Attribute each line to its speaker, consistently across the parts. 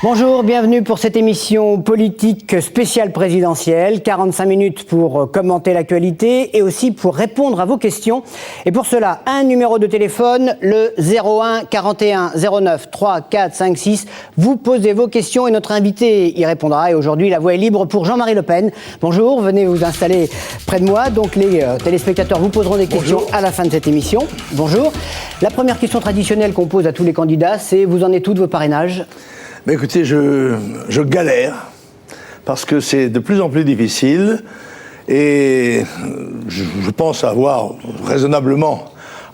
Speaker 1: Bonjour, bienvenue pour cette émission politique spéciale présidentielle. 45 minutes pour commenter l'actualité et aussi pour répondre à vos questions. Et pour cela, un numéro de téléphone, le 01 41 09 3 4 5 6. Vous posez vos questions et notre invité y répondra. Et aujourd'hui, la voix est libre pour Jean-Marie Le Pen. Bonjour, venez vous installer près de moi. Donc les téléspectateurs vous poseront des questions à la fin de cette émission. Bonjour. La première question traditionnelle qu'on pose à tous les candidats, c'est vous en êtes où de vos parrainages ?
Speaker 2: Mais écoutez, je galère parce que c'est de plus en plus difficile et je pense avoir raisonnablement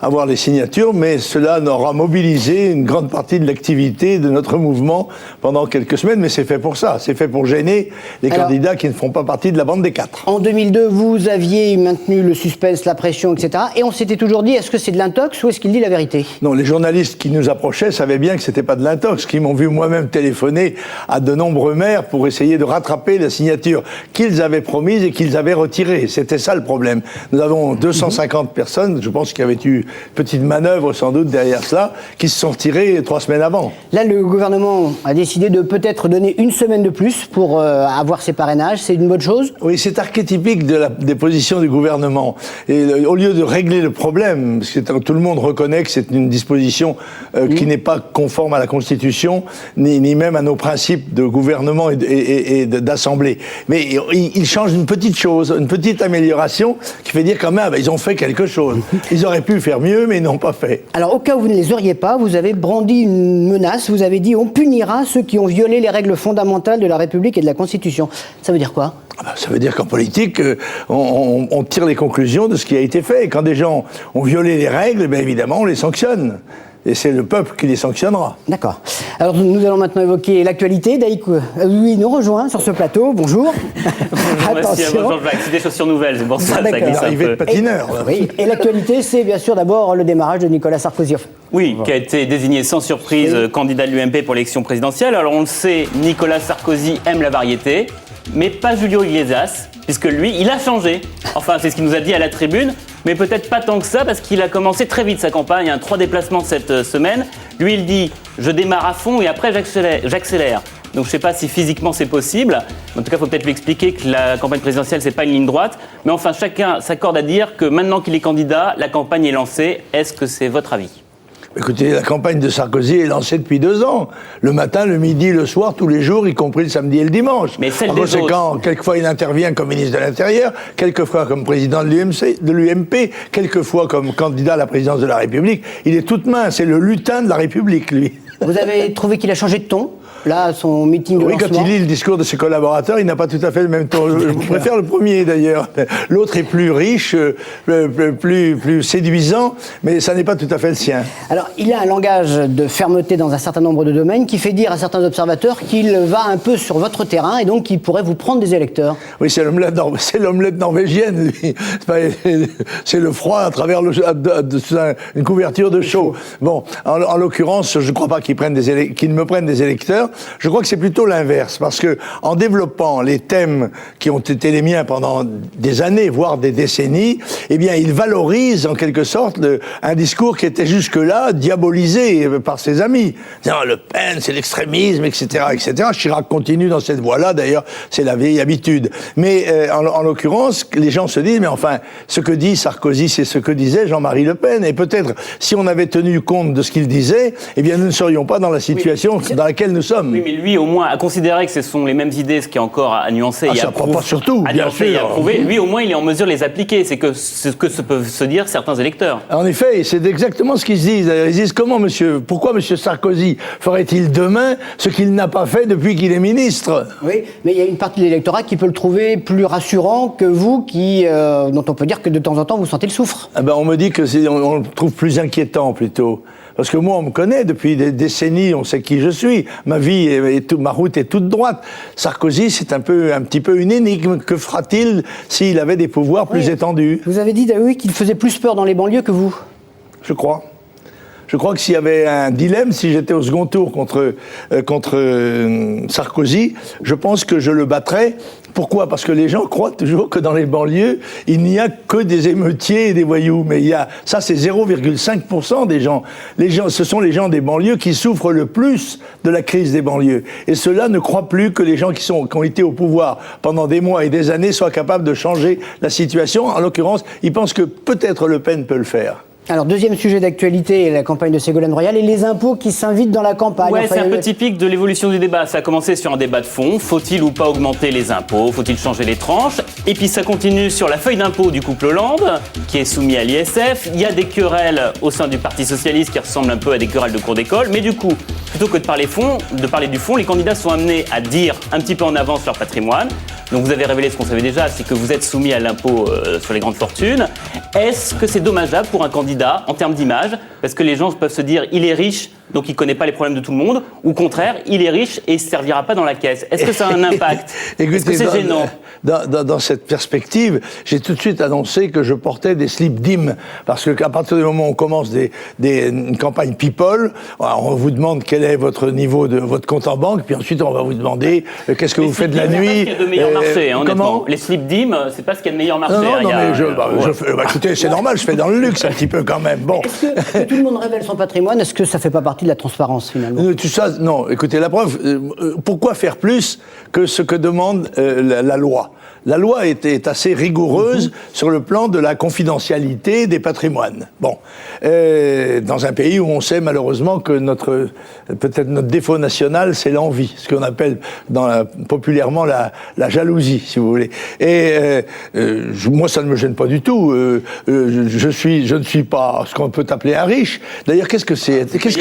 Speaker 2: avoir les signatures, mais cela n'aura mobilisé une grande partie de l'activité de notre mouvement pendant quelques semaines, mais c'est fait pour ça, c'est fait pour gêner les candidats qui ne font pas partie de la bande des quatre.
Speaker 1: En 2002, vous aviez maintenu le suspense, la pression, etc. Et on s'était toujours dit, est-ce que c'est de l'intox ou est-ce qu'il dit la vérité ?
Speaker 2: Non, les journalistes qui nous approchaient savaient bien que c'était pas de l'intox, qui m'ont vu moi-même téléphoner à de nombreux maires pour essayer de rattraper la signature qu'ils avaient promise et qu'ils avaient retirée. C'était ça le problème. Nous avons 250 personnes, je pense qu'il y avait eu petite manœuvre sans doute derrière cela, qui se sont retirées 3 semaines avant.
Speaker 1: Là, le gouvernement a décidé de peut-être donner une semaine de plus pour avoir ses parrainages. C'est une bonne chose ?
Speaker 2: Oui, c'est archétypique des positions du gouvernement. Et au lieu de régler le problème, parce que tout le monde reconnaît que c'est une disposition qui n'est pas conforme à la Constitution, ni même à nos principes de gouvernement et d'assemblée. Mais il change une petite chose, une petite amélioration qui fait dire quand même, ils ont fait quelque chose. Ils auraient pu faire mieux, mais ils n'ont pas fait.
Speaker 1: Alors, au cas où vous ne les auriez pas, vous avez brandi une menace, vous avez dit on punira ceux qui ont violé les règles fondamentales de la République et de la Constitution. Ça veut dire quoi ?
Speaker 2: Ça veut dire qu'en politique, on tire les conclusions de ce qui a été fait. Et quand des gens ont violé les règles, bien évidemment, on les sanctionne. Et c'est le peuple qui les sanctionnera.
Speaker 1: D'accord. Alors nous allons maintenant évoquer l'actualité. Daïk Louis nous rejoint sur ce plateau. Bonjour.
Speaker 3: Bonjour monsieur, bonjour Jacques. C'est des chaussures nouvelles, c'est pour ça que ça glisse un peu.
Speaker 2: De patineur.
Speaker 1: Oui. Et l'actualité, c'est bien sûr d'abord le démarrage de Nicolas Sarkozy.
Speaker 3: Oui, qui a été désigné sans surprise candidat de l'UMP pour l'élection présidentielle. Alors on le sait, Nicolas Sarkozy aime la variété, mais pas Julio Iglesias, puisque lui, il a changé. Enfin, c'est ce qu'il nous a dit à la tribune. Mais peut-être pas tant que ça, parce qu'il a commencé très vite sa campagne, 3 déplacements cette semaine. Lui, il dit « je démarre à fond et après j'accélère ». Donc je ne sais pas si physiquement c'est possible. En tout cas, il faut peut-être lui expliquer que la campagne présidentielle, ce n'est pas une ligne droite. Mais enfin, chacun s'accorde à dire que maintenant qu'il est candidat, la campagne est lancée. Est-ce que c'est votre avis ?
Speaker 2: Écoutez, la campagne de Sarkozy est lancée depuis 2 ans. Le matin, le midi, le soir, tous les jours, y compris le samedi et le dimanche.
Speaker 3: Mais celle
Speaker 2: en
Speaker 3: des
Speaker 2: conséquent, quelquefois il intervient comme ministre de l'Intérieur, quelquefois comme président de l'UMP, quelquefois comme candidat à la présidence de la République. Il est toute main, c'est le lutin de la République, lui.
Speaker 1: Vous avez trouvé qu'il a changé de ton ? Là, son meeting de lancement.
Speaker 2: Oui, quand il lit le discours de ses collaborateurs, il n'a pas tout à fait le même ton. Je préfère le premier, d'ailleurs. L'autre est plus riche, plus séduisant, mais ça n'est pas tout à fait le sien.
Speaker 1: Alors, il a un langage de fermeté dans un certain nombre de domaines qui fait dire à certains observateurs qu'il va un peu sur votre terrain et donc qu'il pourrait vous prendre des électeurs.
Speaker 2: Oui, c'est l'omelette norvégienne, lui. C'est le froid à travers une couverture de chaud. Bon, en l'occurrence, je ne crois pas qu'il me prenne des électeurs. Je crois que c'est plutôt l'inverse, parce que en développant les thèmes qui ont été les miens pendant des années, voire des décennies, eh bien, il valorise en quelque sorte un discours qui était jusque-là diabolisé par ses amis. Disant, Le Pen, c'est l'extrémisme, etc., etc. Chirac continue dans cette voie-là, d'ailleurs, c'est la vieille habitude. Mais en l'occurrence, les gens se disent, mais enfin, ce que dit Sarkozy, c'est ce que disait Jean-Marie Le Pen. Et peut-être, si on avait tenu compte de ce qu'il disait, eh bien, nous ne serions pas dans la situation dans laquelle nous sommes.
Speaker 3: Oui, mais lui, au moins, a considéré que ce sont les mêmes idées, ce qui est encore à nuancer et à prouver.
Speaker 2: Pas surtout, bien sûr.
Speaker 3: Et à prouver. Lui, au moins, il est en mesure de les appliquer. C'est ce que peuvent se dire certains électeurs.
Speaker 2: En effet, c'est exactement ce qu'ils se disent. Ils disent pourquoi monsieur Sarkozy ferait-il demain ce qu'il n'a pas fait depuis qu'il est ministre ?
Speaker 1: Oui, mais il y a une partie de l'électorat qui peut le trouver plus rassurant que vous, dont on peut dire que de temps en temps, vous sentez le soufre.
Speaker 2: On me dit on le trouve plus inquiétant, plutôt. Parce que moi, on me connaît depuis des décennies, on sait qui je suis. Ma route est toute droite. Sarkozy, c'est un petit peu une énigme. Que fera-t-il s'il avait des pouvoirs plus étendus ?
Speaker 1: Vous avez dit, oui, qu'il faisait plus peur dans les banlieues que vous.
Speaker 2: Je crois. je crois que s'il y avait un dilemme, si j'étais au second tour contre Sarkozy, je pense que je le battrais. Pourquoi ? Parce que les gens croient toujours que dans les banlieues, il n'y a que des émeutiers et des voyous. Mais ça c'est 0,5% des gens. Ce sont les gens des banlieues qui souffrent le plus de la crise des banlieues. Et ceux-là ne croient plus que les gens qui ont été au pouvoir pendant des mois et des années soient capables de changer la situation. En l'occurrence, ils pensent que peut-être Le Pen peut le faire.
Speaker 1: Alors, deuxième sujet d'actualité, la campagne de Ségolène Royal et les impôts qui s'invitent dans la campagne.
Speaker 3: Ouais, c'est un peu typique de l'évolution du débat. Ça a commencé sur un débat de fond. Faut-il ou pas augmenter les impôts ? Faut-il changer les tranches ? Et puis ça continue sur la feuille d'impôt du couple Hollande, qui est soumis à l'ISF. Il y a des querelles au sein du Parti Socialiste qui ressemblent un peu à des querelles de cours d'école. Mais du coup, plutôt que de parler du fond, les candidats sont amenés à dire un petit peu en avance leur patrimoine. Donc vous avez révélé ce qu'on savait déjà, c'est que vous êtes soumis à l'impôt sur les grandes fortunes. Est-ce que c'est dommageable pour un candidat en termes d'image ? Parce que les gens peuvent se dire, il est riche, donc il ne connaît pas les problèmes de tout le monde. Ou au contraire, il est riche et il ne servira pas dans la caisse. Est-ce que ça a un impact ?
Speaker 2: Écoutez,
Speaker 3: est-ce que c'est gênant ?
Speaker 2: Dans cette perspective, j'ai tout de suite annoncé que je portais des slips DIM. Parce qu'à partir du moment où on commence une campagne People, on vous demande quel est votre niveau de votre compte en banque, puis ensuite on va vous demander qu'est-ce que vous faites de la nuit.
Speaker 3: C'est pas ce qu'il y a de meilleur marché, honnêtement.
Speaker 2: Comment ?
Speaker 3: Les slips DIM, c'est pas ce qu'il y a de meilleur marché.
Speaker 2: Écoutez, c'est normal, je fais dans le luxe un petit peu quand même. Bon.
Speaker 1: Est-ce que tout le monde révèle son patrimoine ? Est-ce que ça fait pas partie de la transparence finalement ?
Speaker 2: Tout ça, non. Écoutez, la preuve, pourquoi faire plus que ce que demande la loi ? La loi est assez rigoureuse sur le plan de la confidentialité des patrimoines. Bon, dans un pays où on sait malheureusement que peut-être notre défaut national, c'est l'envie, ce qu'on appelle populairement la jalousie, si vous voulez. Et moi, ça ne me gêne pas du tout. Je ne suis pas ce qu'on peut appeler un riche. D'ailleurs, qu'est-ce que c'est être riche ?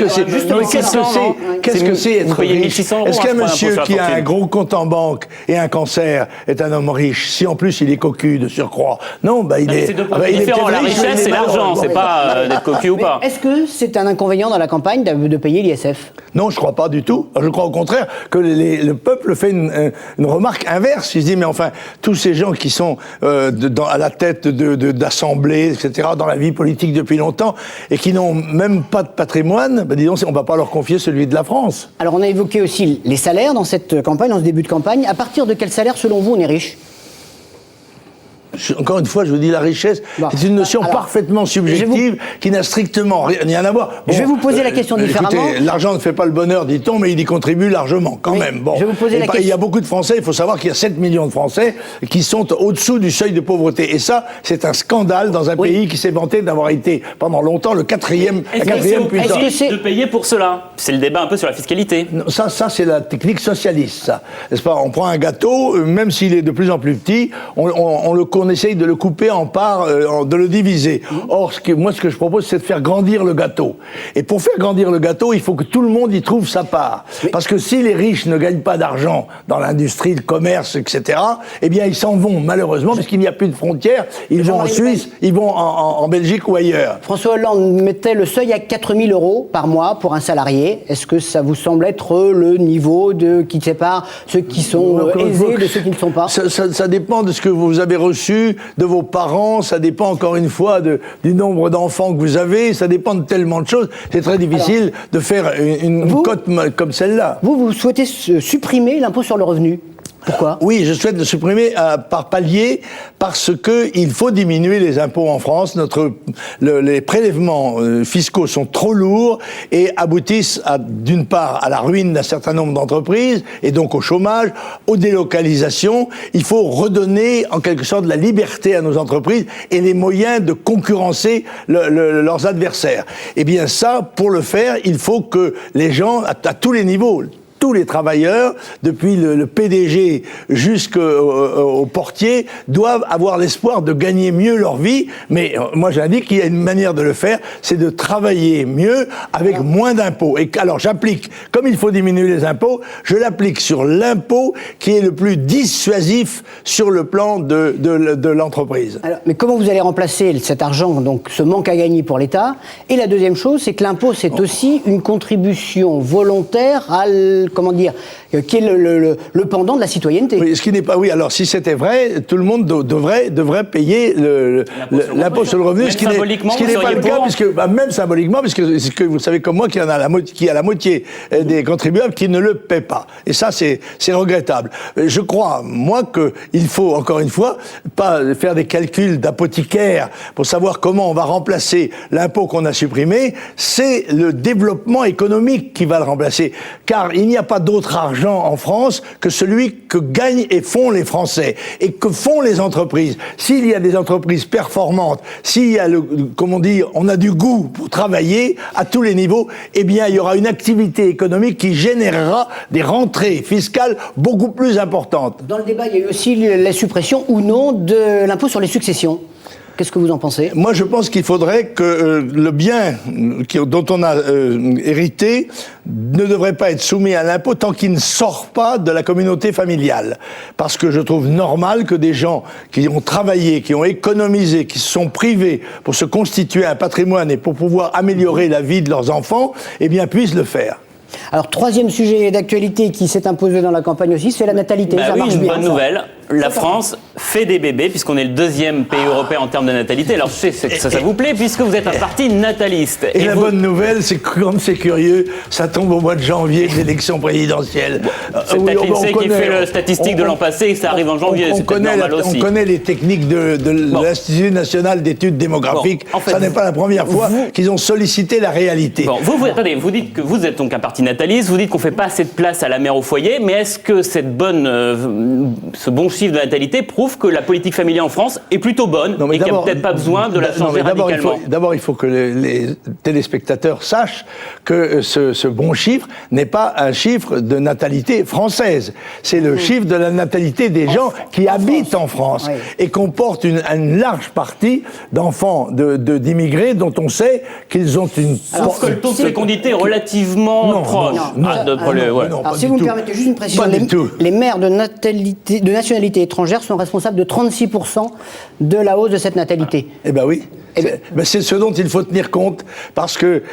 Speaker 2: Est-ce qu'un monsieur qui a un gros compte en banque et un cancer est un homme riche ? Si en plus il est cocu de surcroît, non, il est.
Speaker 3: C'est deux points différents. La richesse, c'est l'argent, c'est pas d'être cocu ou pas.
Speaker 1: Est-ce que c'est un inconvénient dans la campagne de payer l'ISF ?
Speaker 2: Non, je crois pas du tout. Je crois au contraire que le peuple fait une remarque inverse. Il se dit, mais enfin, tous ces gens qui sont à la tête d'assemblées, etc., dans la vie politique depuis longtemps, et qui n'ont même pas de patrimoine, disons, on va pas leur confier celui de la France.
Speaker 1: Alors on a évoqué aussi les salaires dans cette campagne, dans ce début de campagne. À partir de quel salaire, selon vous, on est riche ?
Speaker 2: Encore une fois, je vous dis, la richesse, c'est une notion parfaitement subjective qui n'a strictement rien à voir.
Speaker 1: Bon, je vais vous poser la question différemment.
Speaker 2: Écoutez, l'argent ne fait pas le bonheur, dit-on, mais il y contribue largement, quand même. Bon.
Speaker 1: Je vais vous poser la question.
Speaker 2: Il y a beaucoup de Français, il faut savoir qu'il y a 7 millions de Français qui sont au-dessous du seuil de pauvreté. Et ça, c'est un scandale dans un pays qui s'est vanté d'avoir été, pendant longtemps, la quatrième puissance.
Speaker 3: De payer pour cela ? C'est le débat un peu sur la fiscalité.
Speaker 2: Non, ça c'est la technique socialiste, ça. N'est-ce pas ? On prend un gâteau, même s'il est de plus en plus petit, on essaye de le couper en parts, de le diviser. Or, ce que je propose, c'est de faire grandir le gâteau. Et pour faire grandir le gâteau, il faut que tout le monde y trouve sa part. Parce que si les riches ne gagnent pas d'argent dans l'industrie, le commerce, etc., eh bien, ils s'en vont, malheureusement, parce qu'il n'y a plus de frontières. Ils vont en Suisse, ils vont en Belgique ou ailleurs.
Speaker 1: François Hollande mettait le seuil à 4 000 € par mois pour un salarié. Est-ce que ça vous semble être le niveau qui sépare ceux qui sont aisés de ceux qui ne sont pas ?
Speaker 2: Ça dépend de ce que vous avez reçu, de vos parents, ça dépend encore une fois du nombre d'enfants que vous avez, ça dépend de tellement de choses. C'est très difficile de faire une cote comme celle-là.
Speaker 1: Vous souhaitez supprimer l'impôt sur le revenu ? Pourquoi ?
Speaker 2: Oui, je souhaite le supprimer par palier parce que il faut diminuer les impôts en France. Les prélèvements fiscaux sont trop lourds et aboutissent d'une part à la ruine d'un certain nombre d'entreprises et donc au chômage, aux délocalisations. Il faut redonner en quelque sorte la liberté à nos entreprises et les moyens de concurrencer leurs adversaires. Eh bien ça, pour le faire, il faut que les gens, à tous les niveaux, tous les travailleurs, depuis le PDG jusqu'au portier, doivent avoir l'espoir de gagner mieux leur vie. Mais moi, j'indique qu'il y a une manière de le faire, c'est de travailler mieux avec moins d'impôts. Et alors, j'applique, comme il faut diminuer les impôts, je l'applique sur l'impôt qui est le plus dissuasif sur le plan de l'entreprise.
Speaker 1: Alors, mais comment vous allez remplacer cet argent, donc ce manque à gagner pour l'État ? Et la deuxième chose, c'est que l'impôt, c'est aussi une contribution volontaire comment dire, qui est le pendant de la citoyenneté.
Speaker 2: Oui, ce qui n'est pas. Oui, alors si c'était vrai, tout le monde devrait payer l'impôt sur le revenu, ce qui n'est pas le cas, puisque même symboliquement, puisque vous savez comme moi qu'il y a la moitié des contribuables qui ne le paient pas. Et ça, c'est regrettable. Je crois, moi, qu'il faut, encore une fois, pas faire des calculs d'apothicaire pour savoir comment on va remplacer l'impôt qu'on a supprimé. C'est le développement économique qui va le remplacer. Car il n'y a pas d'autre argent en France que celui que gagnent et font les Français. Et que font les entreprises. S'il y a des entreprises performantes, s'il y a comment dire, on a du goût pour travailler à tous les niveaux, eh bien, il y aura une activité économique qui générera des rentrées fiscales beaucoup plus importantes.
Speaker 1: Dans le débat, il y a eu aussi la suppression ou non de l'impôt sur les successions. Qu'est-ce que vous en pensez ?
Speaker 2: Moi, je pense qu'il faudrait que le bien dont on a hérité ne devrait pas être soumis à l'impôt tant qu'il ne sort pas de la communauté familiale. Parce que je trouve normal que des gens qui ont travaillé, qui ont économisé, qui se sont privés pour se constituer un patrimoine et pour pouvoir améliorer la vie de leurs enfants, eh bien, puissent le faire.
Speaker 1: Alors, troisième sujet d'actualité qui s'est imposé dans la campagne aussi, c'est la natalité.
Speaker 3: Ça marche bien. Bonne nouvelle. La France fait des bébés, puisqu'on est le deuxième pays européen en termes de natalité. Alors, je sais que ça vous plaît, puisque vous êtes un parti nataliste.
Speaker 2: Et la bonne nouvelle, c'est que, comme c'est curieux, ça tombe au mois de janvier de l'élection présidentielle.
Speaker 3: C'est peut-être l'INSEE qui fait le statistique de l'an passé et ça arrive en janvier. C'est peut-être normal aussi.
Speaker 2: On connaît les techniques de l'Institut national d'études démographiques. En fait, ça n'est pas la première fois qu'ils ont sollicité la réalité.
Speaker 3: Bon, attendez, vous dites que vous êtes donc un parti nataliste, vous dites qu'on ne fait pas assez de place à la mère au foyer, mais est-ce que ce bon chiffre de natalité prouve que la politique familiale en France est plutôt bonne et qu'il n'y a peut-être pas besoin de la changer radicalement?
Speaker 2: D'abord, il faut que les téléspectateurs sachent que ce bon chiffre n'est pas un chiffre de natalité française. C'est le chiffre de la natalité des gens qui habitent en France et comporte une large partie d'enfants d'immigrés dont on sait qu'ils ont une...
Speaker 3: Sauf que le taux de fécondité est relativement proche.
Speaker 1: Alors, si vous me permettez juste une précision, les mères de nationalité étrangère sont responsables de 36% de la hausse de cette natalité.
Speaker 2: Eh bien oui. C'est ce dont il faut tenir compte, parce que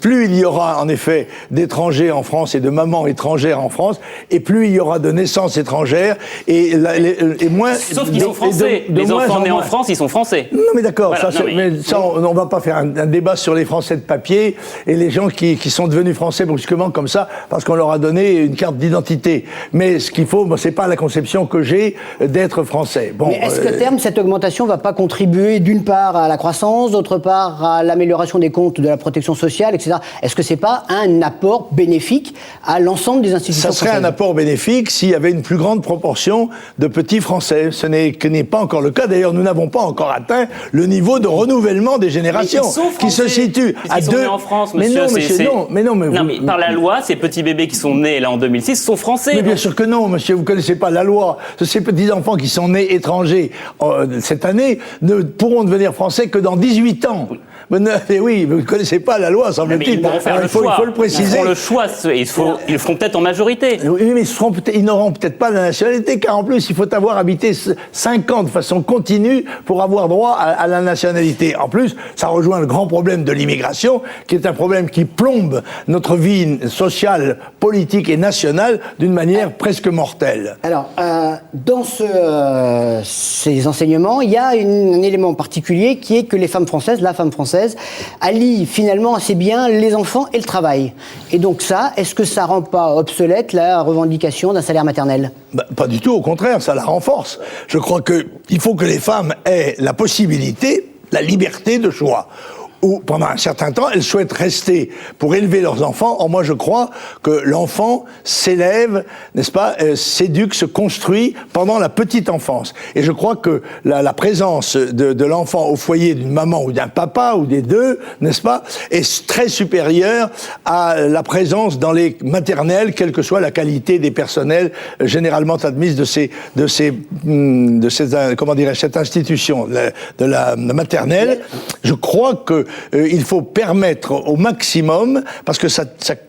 Speaker 2: plus il y aura en effet d'étrangers en France et de mamans étrangères en France, et plus il y aura de naissances étrangères, et moins...
Speaker 3: Sauf qu'ils sont français. Les enfants nés en France, ils sont français.
Speaker 2: Non mais d'accord, voilà, on va pas faire un débat sur les Français de papier et les gens qui sont devenus français brusquement comme ça, parce qu'on leur a donné une carte d'identité. Mais ce qu'il faut, c'est pas la conception que j'ai d'être français. Bon,
Speaker 1: mais est-ce qu'à terme, cette augmentation va pas contribuer d'une part à la croissance, d'autre part à l'amélioration des comptes de la protection sociale, etc. Est-ce que c'est pas un apport bénéfique à l'ensemble des institutions françaises ?
Speaker 2: Ça serait un apport bénéfique s'il y avait une plus grande proportion de petits Français. Ce n'est pas encore le cas. D'ailleurs, nous n'avons pas encore atteint le niveau de renouvellement des générations qui se situe à 2.
Speaker 3: Sont nés en France, monsieur.
Speaker 2: Mais
Speaker 3: par la loi, ces petits bébés qui sont nés là en 2006 sont français.
Speaker 2: Mais bien sûr que non, monsieur. Vous connaissez pas la loi. Ces petits enfants qui sont nés étrangers cette année ne pourront devenir français que dans 18 ans. Mais oui, vous ne connaissez pas la loi, semble-t-il.
Speaker 3: Il faut le préciser. Ils feront le choix, ils le feront peut-être en majorité.
Speaker 2: Oui, mais ils n'auront peut-être pas la nationalité, car en plus, il faut avoir habité 5 ans de façon continue pour avoir droit à la nationalité. En plus, ça rejoint le grand problème de l'immigration, qui est un problème qui plombe notre vie sociale, politique et nationale d'une manière presque mortelle.
Speaker 1: Alors, dans ces enseignements, il y a un élément particulier qui est que la femme française, allie finalement assez bien les enfants et le travail. Et donc est-ce que ça rend pas obsolète la revendication d'un salaire maternel ?
Speaker 2: Pas du tout, au contraire, ça la renforce. Je crois qu'il faut que les femmes aient la possibilité, la liberté de choix. Ou pendant un certain temps, elles souhaitent rester pour élever leurs enfants. Or, moi, je crois que l'enfant s'élève, n'est-ce pas, s'éduque, se construit pendant la petite enfance. Et je crois que la présence de l'enfant au foyer d'une maman ou d'un papa ou des deux, n'est-ce pas, est très supérieure à la présence dans les maternelles, quelle que soit la qualité des personnels généralement admises de cette institution de la maternelle. Je crois que il faut permettre au maximum, parce que ça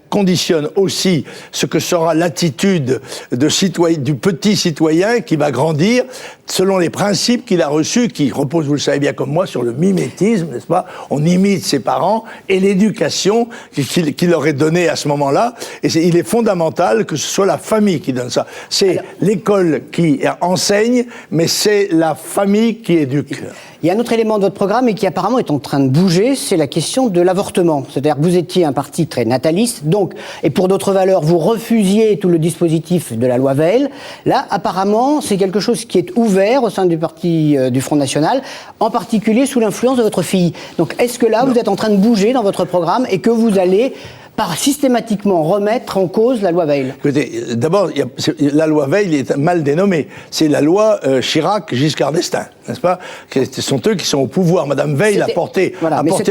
Speaker 2: conditionne aussi ce que sera l'attitude du petit citoyen qui va grandir selon les principes qu'il a reçus, qui reposent, vous le savez bien comme moi, sur le mimétisme, n'est-ce pas? On imite ses parents et l'éducation qu'il leur est donnée à ce moment-là. Et il est fondamental que ce soit la famille qui donne ça. C'est l'école qui enseigne, mais c'est la famille qui éduque.
Speaker 1: Il y a un autre élément de votre programme et qui apparemment est en train de bouger, c'est la question de l'avortement. C'est-à-dire que vous étiez un parti très nataliste, donc, et pour d'autres valeurs, vous refusiez tout le dispositif de la loi Veil. Là, apparemment, c'est quelque chose qui est ouvert au sein du parti du Front National, en particulier sous l'influence de votre fille. Donc, est-ce que là, vous êtes en train de bouger dans votre programme et que vous allez systématiquement remettre en cause la loi Veil?
Speaker 2: Écoutez, d'abord, la loi Veil est mal dénommée. C'est la loi Chirac-Giscard d'Estaing, n'est-ce pas? Ce sont eux qui sont au pouvoir. Madame Veil a porté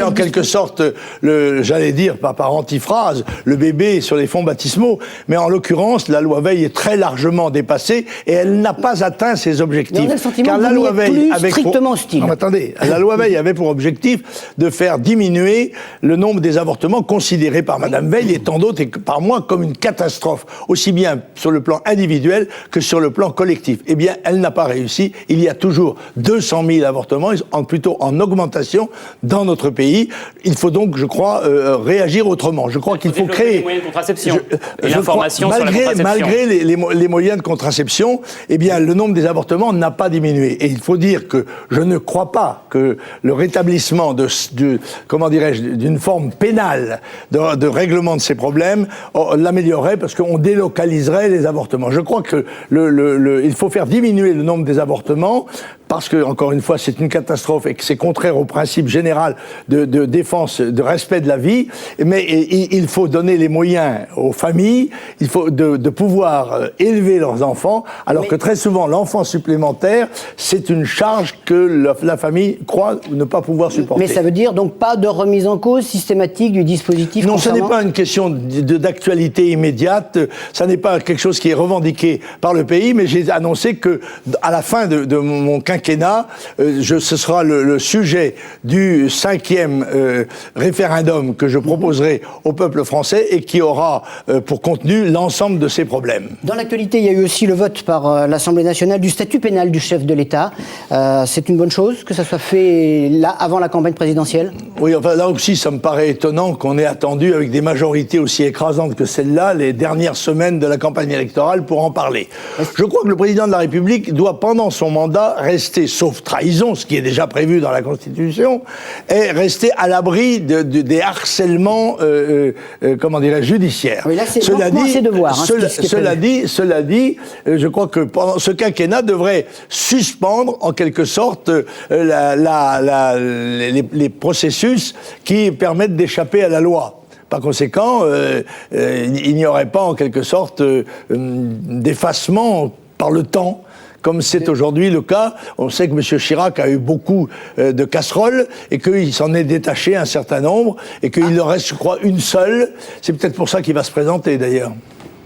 Speaker 2: en quelque sorte, j'allais dire par antiphrase, le bébé sur les fonds baptismaux. Mais en l'occurrence, la loi Veil est très largement dépassée et elle n'a pas atteint ses objectifs.
Speaker 1: Mais on a le sentiment que la loi Veil avait strictement hostile.
Speaker 2: Non, attendez, la loi Veil avait pour objectif de faire diminuer le nombre des avortements considérés par Madame Veil et tant d'autres, et par moi, comme une catastrophe, aussi bien sur le plan individuel que sur le plan collectif. Eh bien, elle n'a pas réussi. Il y a toujours 200 000 avortements, plutôt en augmentation dans notre pays. Il faut donc, je crois, réagir autrement. Je crois qu'il faut créer...
Speaker 3: les moyens de contraception et l'information sur la contraception.
Speaker 2: Malgré les moyens de contraception, eh bien, le nombre des avortements n'a pas diminué. Et il faut dire que je ne crois pas que le rétablissement d'une forme pénale de règlement de ces problèmes l'améliorerait parce qu'on délocaliserait les avortements. Je crois que il faut faire diminuer le nombre des avortements parce que, encore une fois, c'est une catastrophe et que c'est contraire au principe général de défense, de respect de la vie. Mais il faut donner les moyens aux familles, il faut de pouvoir élever leurs enfants, alors que très souvent, l'enfant supplémentaire, c'est une charge que la famille croit ne pas pouvoir supporter.
Speaker 1: Mais ça veut dire donc pas de remise en cause systématique du dispositif?
Speaker 2: Non, ce n'est pas une question d'actualité immédiate, ça n'est pas quelque chose qui est revendiqué par le pays, mais j'ai annoncé que à la fin de mon quinquennat, ce sera le sujet du 5e référendum que je proposerai au peuple français et qui aura pour contenu l'ensemble de ces problèmes.
Speaker 1: Dans l'actualité, il y a eu aussi le vote par l'Assemblée nationale du statut pénal du chef de l'État. C'est une bonne chose que ça soit fait là, avant la campagne présidentielle?
Speaker 2: Oui, enfin là aussi, ça me paraît étonnant qu'on ait attendu avec des majorités aussi écrasantes que celle-là les dernières semaines de la campagne électorale pour en parler. Je crois que le président de la République doit, pendant son mandat, rester, sauf trahison, ce qui est déjà prévu dans la Constitution, et rester à l'abri des harcèlements, judiciaires.
Speaker 1: Oui, là, c'est ses devoirs.
Speaker 2: Cela dit, je crois que pendant ce quinquennat devrait suspendre, en quelque sorte, les processus qui permettent d'échapper à la loi. Par conséquent, il n'y aurait pas, en quelque sorte, d'effacement par le temps, comme c'est aujourd'hui le cas. On sait que M. Chirac a eu beaucoup de casseroles et qu'il s'en est détaché un certain nombre et qu'il en reste, je crois, une seule. C'est peut-être pour ça qu'il va se présenter, d'ailleurs.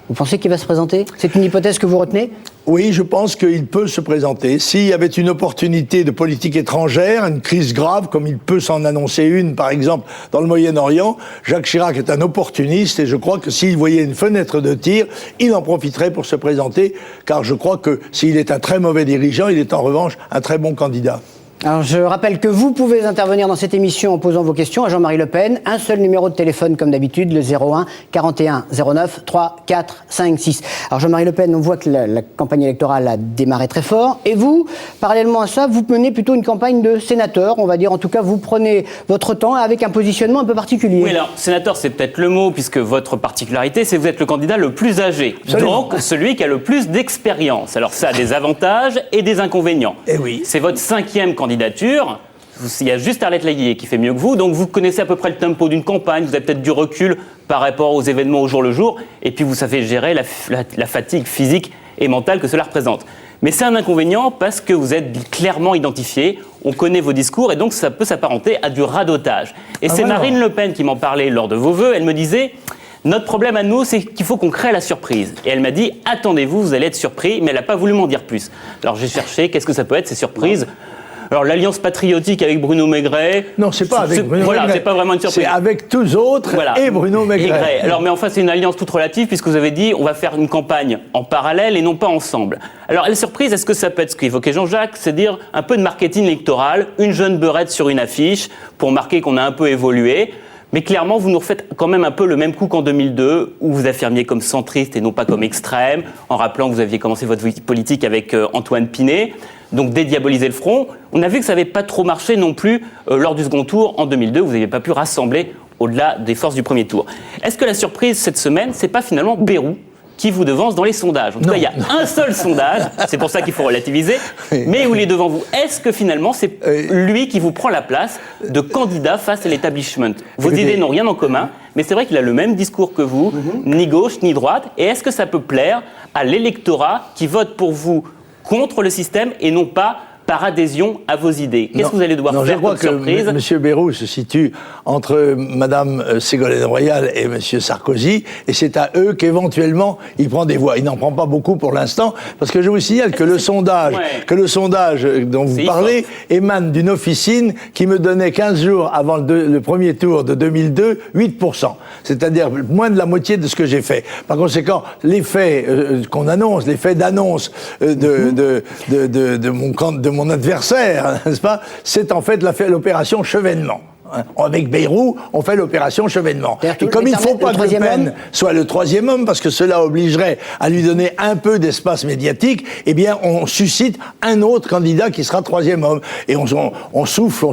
Speaker 1: Vous pensez qu'il va se présenter? C'est une hypothèse que vous retenez?
Speaker 2: Oui, je pense qu'il peut se présenter. S'il y avait une opportunité de politique étrangère, une crise grave, comme il peut s'en annoncer une, par exemple, dans le Moyen-Orient, Jacques Chirac est un opportuniste et je crois que s'il voyait une fenêtre de tir, il en profiterait pour se présenter, car je crois que s'il est un très mauvais dirigeant, il est en revanche un très bon candidat.
Speaker 1: Alors, je rappelle que vous pouvez intervenir dans cette émission en posant vos questions à Jean-Marie Le Pen. Un seul numéro de téléphone, comme d'habitude, le 01 41 09 3 4 5 6. Alors, Jean-Marie Le Pen, on voit que la campagne électorale a démarré très fort. Et vous, parallèlement à ça, vous menez plutôt une campagne de sénateur. On va dire, en tout cas, vous prenez votre temps avec un positionnement un peu particulier.
Speaker 3: Oui, alors, sénateur, c'est peut-être le mot, puisque votre particularité, c'est que vous êtes le candidat le plus âgé.
Speaker 2: Absolument.
Speaker 3: Donc, celui qui a le plus d'expérience. Alors, ça a des avantages et des inconvénients.
Speaker 2: Eh oui.
Speaker 3: C'est votre 5e candidature. Il y a juste Arlette Laguiller qui fait mieux que vous, donc vous connaissez à peu près le tempo d'une campagne, vous avez peut-être du recul par rapport aux événements au jour le jour, et puis vous savez gérer la fatigue physique et mentale que cela représente. Mais c'est un inconvénient parce que vous êtes clairement identifié, on connaît vos discours, et donc ça peut s'apparenter à du radotage. Et c'est Marine Le Pen qui m'en parlait lors de vos vœux, elle me disait... Notre problème à nous, c'est qu'il faut qu'on crée la surprise. Et elle m'a dit, attendez-vous, vous allez être surpris, mais elle n'a pas voulu m'en dire plus. Alors j'ai cherché, qu'est-ce que ça peut être ces surprises ? Alors l'alliance patriotique avec Bruno Maigret...
Speaker 2: Non, c'est pas avec Bruno
Speaker 3: Voilà,
Speaker 2: Maigret.
Speaker 3: c'est pas vraiment une surprise.
Speaker 2: C'est avec tous autres et Bruno Maigret.
Speaker 3: Alors, mais enfin, c'est une alliance toute relative puisque vous avez dit on va faire une campagne en parallèle et non pas ensemble. Alors, la surprise, est-ce que ça peut être ce qu'évoquait Jean-Jacques, c'est dire un peu de marketing électoral, une jeune beurette sur une affiche pour marquer qu'on a un peu évolué. Mais clairement, vous nous refaites quand même un peu le même coup qu'en 2002, où vous affirmiez comme centriste et non pas comme extrême, en rappelant que vous aviez commencé votre vie politique avec Antoine Pinet. Donc dédiaboliser le front. On a vu que ça n'avait pas trop marché non plus lors du second tour en 2002. Vous n'avez pas pu rassembler au-delà des forces du premier tour. Est-ce que la surprise cette semaine, c'est pas finalement Bayrou qui vous devance dans les sondages? En tout cas, il y a un seul sondage, c'est pour ça qu'il faut relativiser, mais où il est devant vous. Est-ce que finalement, c'est lui qui vous prend la place de candidat face à l'établissement? Vos idées n'ont rien en commun, mais c'est vrai qu'il a le même discours que vous, ni gauche ni droite. Et est-ce que ça peut plaire à l'électorat qui vote pour vous contre le système et non pas par adhésion à vos idées? Qu'est-ce que vous allez devoir faire comme surprise?
Speaker 2: Je crois que M. Bayrou se situe entre Mme Ségolène Royal et M. Sarkozy, et c'est à eux qu'éventuellement il prend des voix. Il n'en prend pas beaucoup pour l'instant, parce que je vous signale que le sondage dont vous parlez émane d'une officine qui me donnait 15 jours avant le premier tour de 2002, 8%. C'est-à-dire moins de la moitié de ce que j'ai fait. Par conséquent, l'effet qu'on annonce, l'effet d'annonce de mon adversaire, n'est-ce pas, c'est en fait l'opération Chevènement. Avec Bayrou, on fait l'opération Chevènement. Et comme il ne faut pas que Le Pen soit le troisième homme, parce que cela obligerait à lui donner un peu d'espace médiatique, eh bien, on suscite un autre candidat qui sera troisième homme. Et on souffle.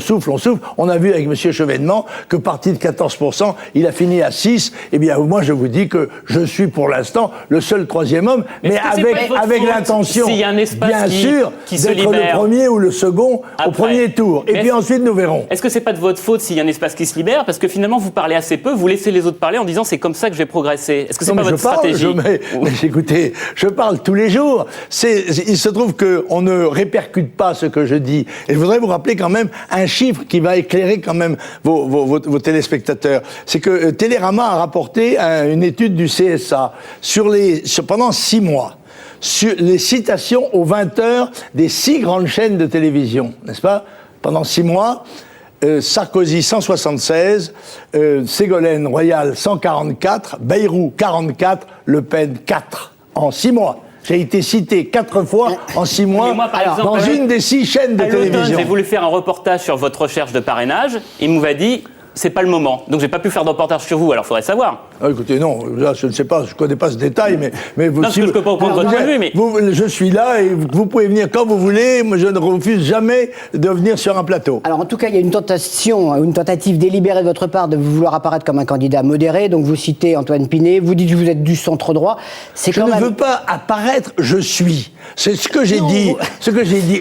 Speaker 2: On a vu avec M. Chevènement que parti de 14%, il a fini à 6%. Eh bien, moi, je vous dis que je suis pour l'instant le seul troisième homme, mais avec l'intention, bien sûr, d'être le premier ou le second au premier tour. Et puis ensuite, nous verrons.
Speaker 3: Est-ce que c'est pas de votre faute s'il y a un espace qui se libère, parce que finalement vous parlez assez peu, vous laissez les autres parler en disant c'est comme ça que je vais progresser. Est-ce que c'est pas votre stratégie?
Speaker 2: Écoutez, je parle tous les jours. Il se trouve qu'on ne répercute pas ce que je dis. Et je voudrais vous rappeler quand même un chiffre qui va éclairer quand même vos téléspectateurs. C'est que Télérama a rapporté une étude du CSA pendant 6 mois. Sur les citations aux 20h des 6 grandes chaînes de télévision, n'est-ce pas? Pendant 6 mois. Sarkozy 176, Ségolène Royal 144, Bayrou 44, Le Pen 4 en 6 mois. J'ai été cité 4 fois en 6 mois dans une des 6 chaînes de télévision.
Speaker 3: J'ai voulu faire un reportage sur votre recherche de parrainage. Il m'avait dit c'est pas le moment. Donc j'ai pas pu faire de reportage sur vous, alors il faudrait savoir.
Speaker 2: Ah, écoutez, non, là, je ne sais pas, je ne connais pas ce détail, mais vous...
Speaker 3: Non, si je ne peux pas reprendre votre point de vue, mais...
Speaker 2: je suis là et vous pouvez venir quand vous voulez, moi je ne refuse jamais de venir sur un plateau.
Speaker 1: Alors en tout cas, il y a une tentative délibérée de votre part de vouloir apparaître comme un candidat modéré, donc vous citez Antoine Pinet, vous dites que vous êtes du centre-droit.
Speaker 2: Je ne veux pas apparaître, je suis. C'est ce que j'ai dit.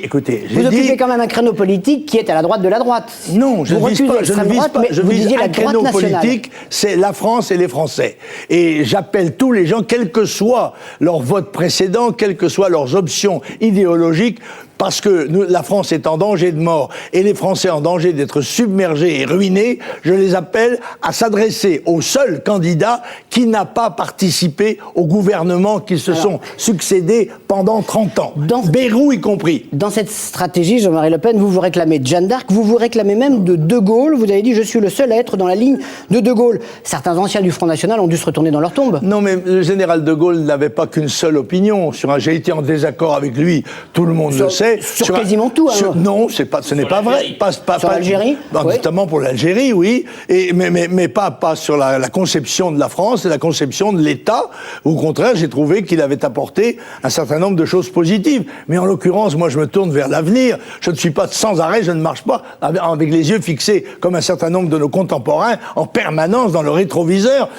Speaker 2: Écoutez,
Speaker 1: vous occupez quand même un créneau politique qui est à la droite de la droite.
Speaker 2: Non, je ne vise pas. Je vise un créneau politique, c'est la France et les Français. Et j'appelle tous les gens, quel que soit leur vote précédent, quelles que soient leurs options idéologiques, parce que la France est en danger de mort et les Français en danger d'être submergés et ruinés, je les appelle à s'adresser au seul candidat qui n'a pas participé au gouvernement qui se sont succédés pendant 30 ans. Bayrou y compris.
Speaker 1: Dans cette stratégie, Jean-Marie Le Pen, vous vous réclamez de Jeanne d'Arc, vous vous réclamez même de De Gaulle. Vous avez dit « je suis le seul à être dans la ligne de De Gaulle ». Certains anciens du Front National ont dû se retourner dans leur tombe.
Speaker 2: Non, mais le général De Gaulle n'avait pas qu'une seule opinion. J'ai été en désaccord avec lui, tout le monde le sait.
Speaker 1: Sur quasiment tout, alors.
Speaker 2: Non, ce n'est pas vrai.
Speaker 1: Sur l'Algérie,
Speaker 2: notamment pour l'Algérie, oui. Mais pas sur la conception de la France et la conception de l'État. Au contraire, j'ai trouvé qu'il avait apporté un certain nombre de choses positives. Mais en l'occurrence, moi, je me tourne vers l'avenir. Je ne suis pas sans arrêt, je ne marche pas avec les yeux fixés, comme un certain nombre de nos contemporains, en permanence dans le rétroviseur,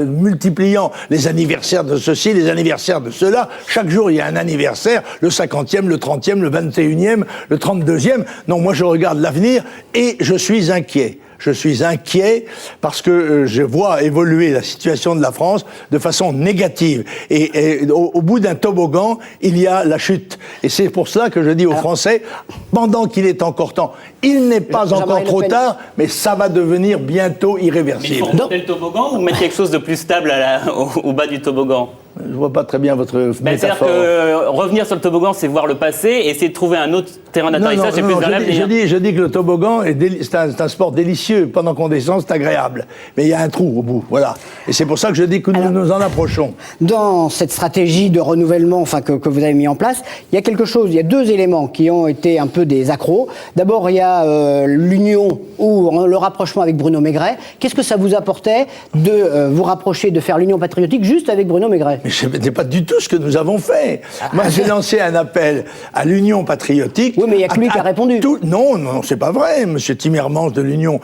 Speaker 2: multipliant les anniversaires de ceci, les anniversaires de cela. Chaque jour, il y a un anniversaire, le 50e, le 30e, le 21e, le 32e. Non, moi je regarde l'avenir et je suis inquiet. Je suis inquiet parce que je vois évoluer la situation de la France de façon négative. Et au bout d'un toboggan, il y a la chute. Et c'est pour cela que je dis aux Français, pendant qu'il est encore temps, il n'est pas encore trop tard, mais ça va devenir bientôt irréversible.
Speaker 3: Mais il faut remonter le toboggan ou mettre quelque chose de plus stable au bas du toboggan?
Speaker 2: Je vois pas très bien votre
Speaker 3: C'est-à-dire
Speaker 2: métaphore.
Speaker 3: que revenir sur le toboggan, c'est voir le passé, et essayer de trouver un autre terrain d'atterrissage, c'est plus vers l'avenir.
Speaker 2: Je dis que le toboggan, c'est un sport délicieux. Pendant qu'on descend, c'est agréable. Mais il y a un trou au bout, voilà. Et c'est pour ça que je dis que nous nous en approchons.
Speaker 1: Dans cette stratégie de renouvellement que vous avez mis en place, il y a quelque chose, il y a deux éléments qui ont été un peu des accros. D'abord, il y a l'union ou le rapprochement avec Bruno Maigret. Qu'est-ce que ça vous apportait de vous rapprocher, de faire l'union patriotique juste avec Bruno Maigret?
Speaker 2: Mais ce n'est pas du tout ce que nous avons fait. Moi, j'ai lancé un appel à l'union patriotique.
Speaker 1: Oui, mais il n'y a que lui qui a répondu.
Speaker 2: Non, c'est pas vrai. Monsieur Timmermans de l'union,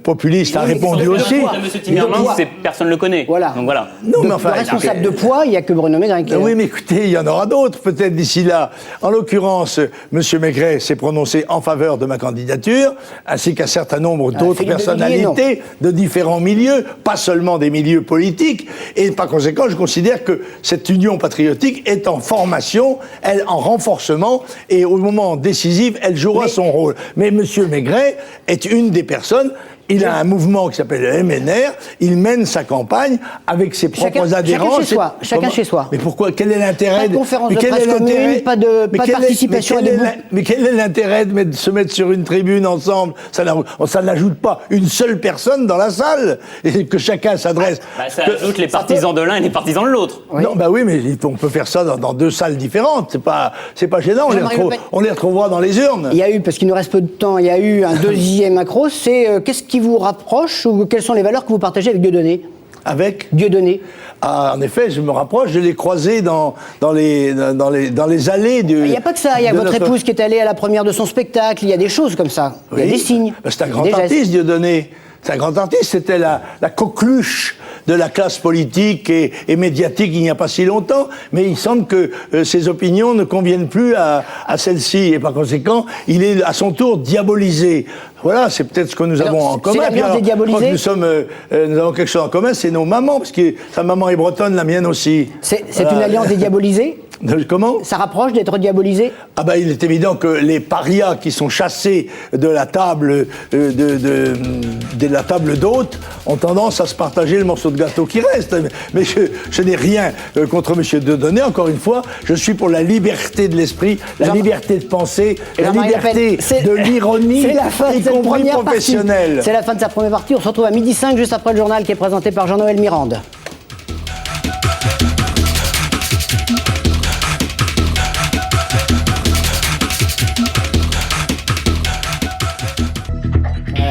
Speaker 2: populiste a répondu aussi.
Speaker 3: Monsieur Timmermans, personne ne le connaît.
Speaker 1: Voilà.
Speaker 3: Donc voilà.
Speaker 2: Non, mais enfin,
Speaker 1: responsable de poids, il n'y a que Bruno Maigret qui est là.
Speaker 2: Oui, mais écoutez, il y en aura d'autres peut-être d'ici là. En l'occurrence, Monsieur Maigret s'est prononcé en faveur de ma candidature, ainsi qu'un certain nombre d'autres
Speaker 1: Philippe
Speaker 2: personnalités de différents milieux, pas seulement des milieux politiques. Et par conséquent, je considère que cette union patriotique est en formation, elle en renforcement, et au moment décisif, elle jouera son rôle. Mais Monsieur Maigret est une des personnes. Il a un mouvement qui s'appelle le MNR, il mène sa campagne avec ses propres adhérents.
Speaker 1: Chacun chez soi.
Speaker 2: Mais pourquoi? Quel est l'intérêt?
Speaker 1: Pas de conférence de presse commune, pas de participation à des groupes.
Speaker 2: Mais quel est l'intérêt de se mettre sur une tribune ensemble? Ça n'ajoute pas une seule personne dans la salle, et que chacun s'adresse.
Speaker 3: Ça ajoute les partisans de l'un et les partisans de l'autre.
Speaker 2: Oui. Non, oui, mais on peut faire ça dans deux salles différentes. C'est pas gênant. On les retrouvera dans les urnes.
Speaker 1: Il y a eu, parce qu'il nous reste peu de temps, il y a eu un deuxième accro, c'est qu'est-ce qui vous rapproche ou quelles sont les valeurs que vous partagez avec Dieudonné?
Speaker 2: Avec
Speaker 1: Dieudonné.
Speaker 2: Ah, en effet, je me rapproche, je l'ai croisé dans les allées du...
Speaker 1: Il n'y a pas que ça, il y a votre épouse qui est allée à la première de son spectacle, il y a des choses comme ça, il y a des signes.
Speaker 2: C'est un grand artiste, Dieudonné. C'est un grand artiste, c'était la coqueluche de la classe politique et médiatique il n'y a pas si longtemps, mais il semble que ses opinions ne conviennent plus à celle-ci, et par conséquent, il est à son tour diabolisé. Voilà, c'est peut-être ce que nous avons en commun.
Speaker 1: C'est l'alliance des diabolisés.
Speaker 2: Nous avons quelque chose en commun, c'est nos mamans, parce que sa maman est bretonne, la mienne aussi.
Speaker 1: C'est une alliance des diabolisés?
Speaker 2: Comment?
Speaker 1: Ça rapproche d'être diabolisé?
Speaker 2: Ah ben, il est évident que les parias qui sont chassés de la table de la table d'hôte ont tendance à se partager le morceau de gâteau qui reste. Mais je n'ai rien contre M. Dieudonné. Encore une fois, je suis pour la liberté de l'esprit, la liberté de penser, la liberté de l'ironie, y compris professionnelle.
Speaker 1: C'est la fin de sa première partie. On se retrouve à 12h05, juste après le journal qui est présenté par Jean-Noël Mirande.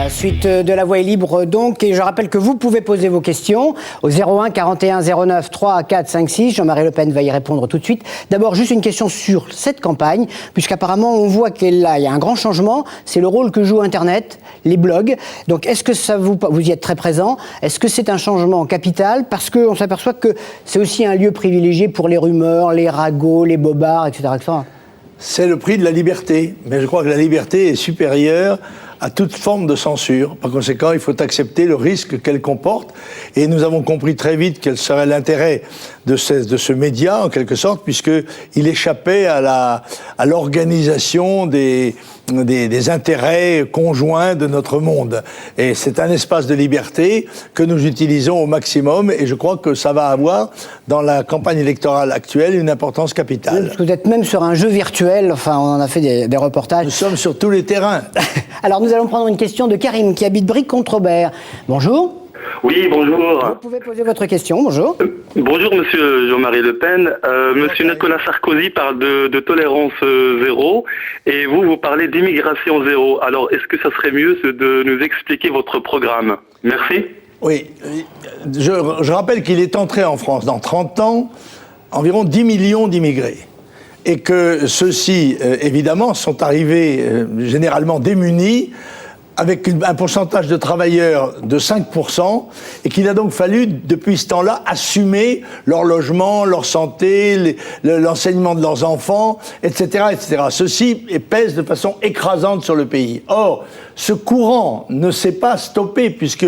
Speaker 1: Suite de La Voix est libre donc, et je rappelle que vous pouvez poser vos questions au 01 41 09 3 4 5 6. Jean-Marie Le Pen va y répondre tout de suite. D'abord, juste une question sur cette campagne, puisqu'apparemment on voit qu'il y a un grand changement, c'est le rôle que joue Internet, les blogs. Donc est-ce que ça vous y êtes très présent? Est-ce que c'est un changement capital? Parce qu'on s'aperçoit que c'est aussi un lieu privilégié pour les rumeurs, les ragots, les bobards, etc. etc.
Speaker 2: C'est le prix de la liberté, mais je crois que la liberté est supérieure à toute forme de censure. Par conséquent, il faut accepter le risque qu'elle comporte. Et nous avons compris très vite quel serait l'intérêt de ce média, en quelque sorte, puisqu'il échappait à l'organisation des intérêts conjoints de notre monde. Et c'est un espace de liberté que nous utilisons au maximum, et je crois que ça va avoir, dans la campagne électorale actuelle, une importance capitale.
Speaker 1: Parce que vous êtes même sur un jeu virtuel, enfin on en a fait des reportages.
Speaker 2: Nous sommes sur tous les terrains.
Speaker 1: Alors nous allons prendre une question de Karim qui habite Bric-Contre-Aubert. Bonjour.
Speaker 4: Oui, bonjour.
Speaker 1: Vous pouvez poser votre question, bonjour.
Speaker 4: Bonjour, monsieur Jean-Marie Le Pen. Monsieur Nicolas Sarkozy parle de tolérance zéro, et vous parlez d'immigration zéro. Alors, est-ce que ça serait mieux de nous expliquer votre programme? Merci.
Speaker 2: Oui, je rappelle qu'il est entré en France dans 30 ans environ 10 millions d'immigrés. Et que ceux-ci, évidemment, sont arrivés généralement démunis, avec un pourcentage de travailleurs de 5%, et qu'il a donc fallu, depuis ce temps-là, assumer leur logement, leur santé, l'enseignement de leurs enfants, etc., etc. Ceci pèse de façon écrasante sur le pays. Or, ce courant ne s'est pas stoppé, puisque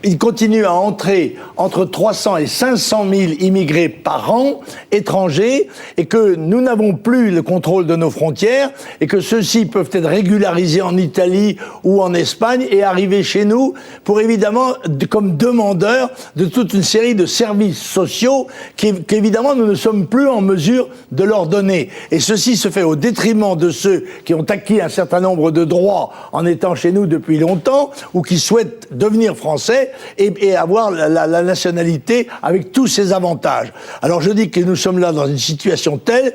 Speaker 2: il continue à entrer entre 300 et 500 000 immigrés par an, étrangers, et que nous n'avons plus le contrôle de nos frontières, et que ceux-ci peuvent être régularisés en Italie ou en Espagne et arriver chez nous pour évidemment, comme demandeurs de toute une série de services sociaux qu'évidemment nous ne sommes plus en mesure de leur donner. Et ceci se fait au détriment de ceux qui ont acquis un certain nombre de droits en étant chez nous depuis longtemps ou qui souhaitent devenir français et avoir la nationalité avec tous ses avantages. Alors je dis que nous sommes là dans une situation telle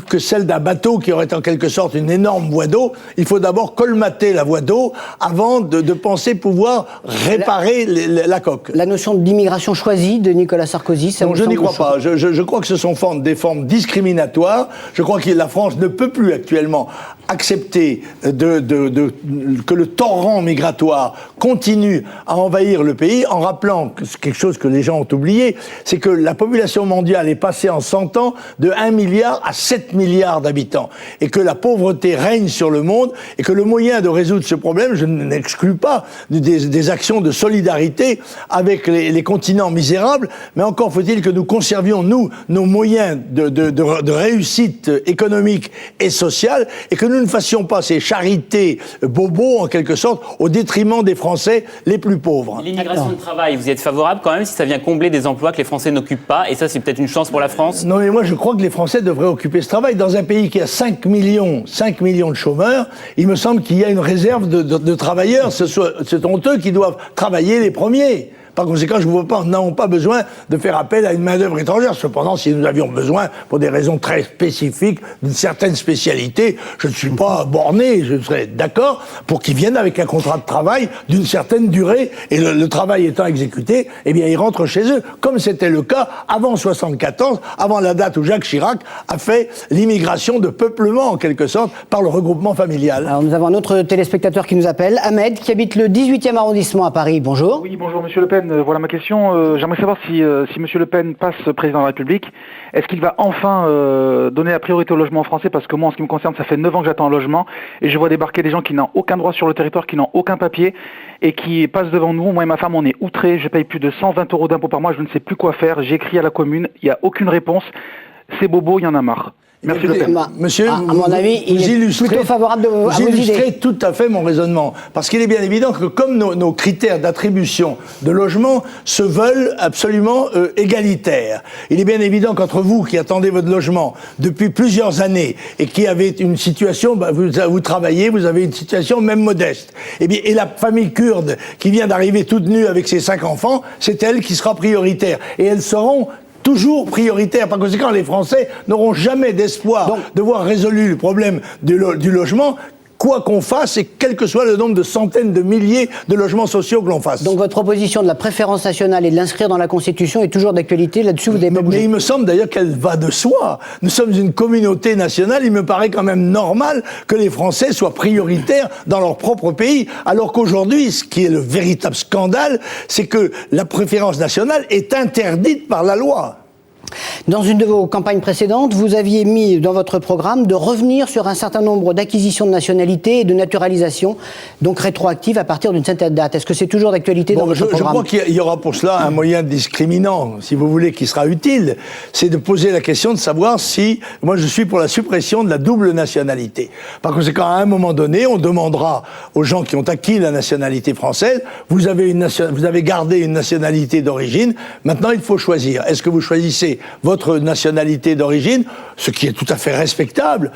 Speaker 2: que celle d'un bateau qui aurait en quelque sorte une énorme voie d'eau. Il faut d'abord colmater la voie d'eau avant de penser pouvoir réparer la coque.
Speaker 1: La notion d'immigration choisie de Nicolas Sarkozy, ça
Speaker 2: non, je n'y crois pas. Je crois que ce sont des formes discriminatoires. Je crois que la France ne peut plus actuellement accepter que le torrent migratoire continue à envahir le pays, en rappelant quelque chose que les gens ont oublié, c'est que la population mondiale est passée en 100 ans de 1 milliard à 7 milliards d'habitants, et que la pauvreté règne sur le monde, et que le moyen de résoudre ce problème, je n'exclus pas des actions de solidarité avec les continents misérables, mais encore faut-il que nous conservions, nous, nos moyens de réussite économique et sociale, et que nous ne fassions pas ces charités bobos, en quelque sorte, au détriment des Français les plus pauvres.
Speaker 3: L'immigration de travail, vous y êtes favorable quand même si ça vient combler des emplois que les Français n'occupent pas, et ça c'est peut-être une chance pour la France?
Speaker 2: Non, mais moi je crois que les Français devraient occuper ce travail. Dans un pays qui a 5 millions de chômeurs, il me semble qu'il y a une réserve de travailleurs. Ce sont eux qui doivent travailler les premiers. Par conséquent, je ne vois pas, nous n'avons pas besoin de faire appel à une main-d'œuvre étrangère. Cependant, si nous avions besoin, pour des raisons très spécifiques, d'une certaine spécialité, je ne suis pas borné, je serais d'accord pour qu'ils viennent avec un contrat de travail d'une certaine durée, et le travail étant exécuté, eh bien, ils rentrent chez eux, comme c'était le cas avant 74, avant la date où Jacques Chirac a fait l'immigration de peuplement, en quelque sorte, par le regroupement familial.
Speaker 1: Alors, nous avons un autre téléspectateur qui nous appelle, Ahmed, qui habite le 18e arrondissement à Paris. Bonjour.
Speaker 5: Oui, bonjour, Monsieur Le Pen. Voilà ma question. J'aimerais savoir si M. Le Pen passe président de la République, est-ce qu'il va enfin donner la priorité au logement français? Parce que moi, en ce qui me concerne, ça fait 9 ans que j'attends un logement et je vois débarquer des gens qui n'ont aucun droit sur le territoire, qui n'ont aucun papier et qui passent devant nous. Moi et ma femme, on est outrés. Je paye plus de 120 € d'impôts par mois. Je ne sais plus quoi faire. J'ai écrit à la commune. Il n'y a aucune réponse. C'est bobo, il y en a marre. Merci.
Speaker 2: Écoutez, monsieur,
Speaker 1: à mon avis, il est plutôt favorable à vos idées.
Speaker 2: Vous illustrez tout à fait mon raisonnement. Parce qu'il est bien évident que comme nos critères d'attribution de logement se veulent absolument égalitaires, il est bien évident qu'entre vous qui attendez votre logement depuis plusieurs années et qui avez une situation, vous travaillez, vous avez une situation même modeste, et la famille kurde qui vient d'arriver toute nue avec ses 5 enfants, c'est elle qui sera prioritaire. Et elles seront toujours prioritaire. Par conséquent, les Français n'auront jamais d'espoir de voir résolu le problème du logement, quoi qu'on fasse et quel que soit le nombre de centaines de milliers de logements sociaux que l'on fasse.
Speaker 1: Donc votre proposition de la préférence nationale et de l'inscrire dans la Constitution est toujours d'actualité. Là-dessus, vous n'avez pas bougé.
Speaker 2: Mais il me semble d'ailleurs qu'elle va de soi. Nous sommes une communauté nationale. Il me paraît quand même normal que les Français soient prioritaires dans leur propre pays. Alors qu'aujourd'hui, ce qui est le véritable scandale, c'est que la préférence nationale est interdite par la loi.
Speaker 1: Dans une de vos campagnes précédentes, vous aviez mis dans votre programme de revenir sur un certain nombre d'acquisitions de nationalité et de naturalisation, donc rétroactives à partir d'une certaine date. Est-ce que c'est toujours d'actualité dans votre programme?
Speaker 2: Je crois qu'il y aura pour cela un moyen discriminant, si vous voulez, qui sera utile. C'est de poser la question de savoir si, moi je suis pour la suppression de la double nationalité. Par conséquent, à un moment donné, on demandera aux gens qui ont acquis la nationalité française, vous avez gardé une nationalité d'origine, maintenant il faut choisir. Est-ce que vous choisissez votre nationalité d'origine, ce qui est tout à fait respectable,